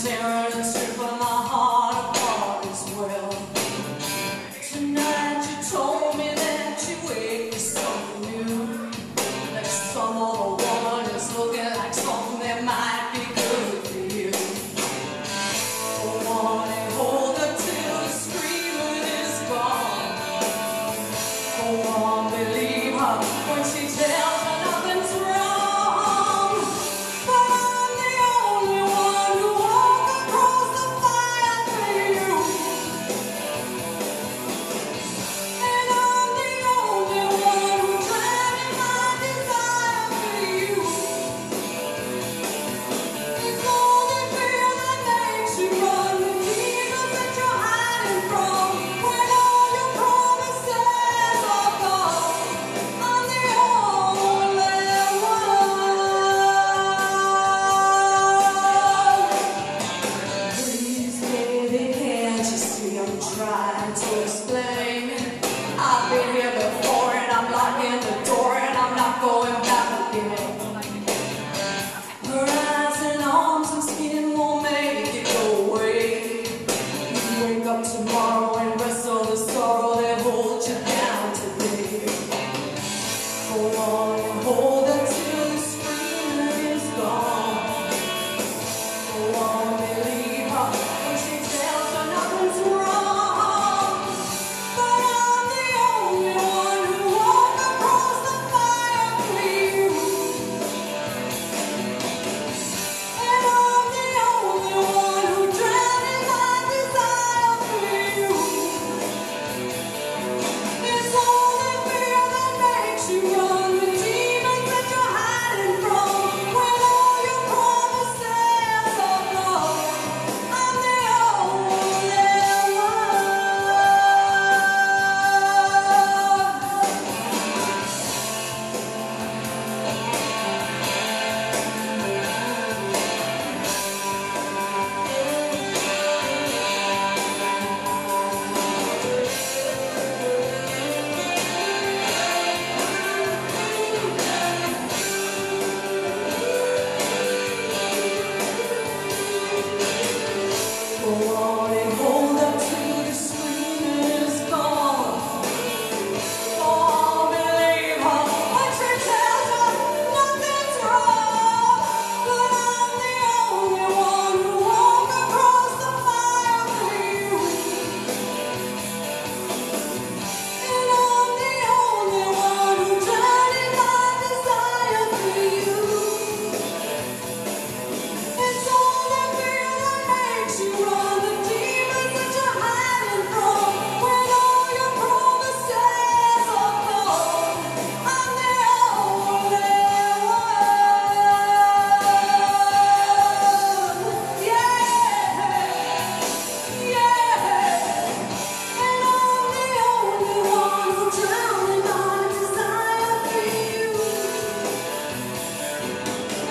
tearing and stripping my heart apart as well. Tonight you told me that you wait for something new, that some other woman is looking like something that might be good for you. Go on and hold her till the screaming is gone. Go on, believe her when she tells her nothing's wrong. But I'm the only one who walked across the fire for you. And I'm the only one who drowned in my desire for you. It's only fear that makes you run, the demons that you're hiding from, when all your promises are gone. I'm the only one. Please, baby, can't you see I'm trying to explain it? I've been here before and I'm locking the door and I'm not going back again. Her eyes and arms and skin won't make it go away. You wake up tomorrow and rest all the sorrow that holds you down today. Go on and hold her till the screaming is gone. Go on, believe her when she tells her nothing's wrong. But I'm the only one who walked across the fire for you. And I'm the only one who drowned in my desire for you. It's only fear that makes you run, the demons that you're hiding from, when all your promises are gone. I'm the only Go on and hold her till the screaming is gone. Go on, believe her when she tells her nothing's wrong. But I'm the only one who walked across the fire for you. And I'm the only one who drowned in my desire for you. It's only fear that makes you run, the demons that you're hiding from, when all your promises are gone. I'm the only one. Yeah, yeah. And I'm the only one who drowned in my desire for you.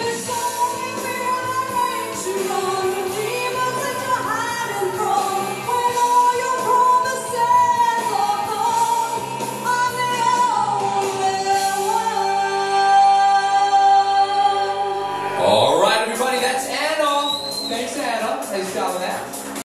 It's only fear that makes you run, the demons that you're hiding from, when all your promises are gone. I'm the only one. All right, everybody, that's Anna. Thanks, Anna. Nice job with that.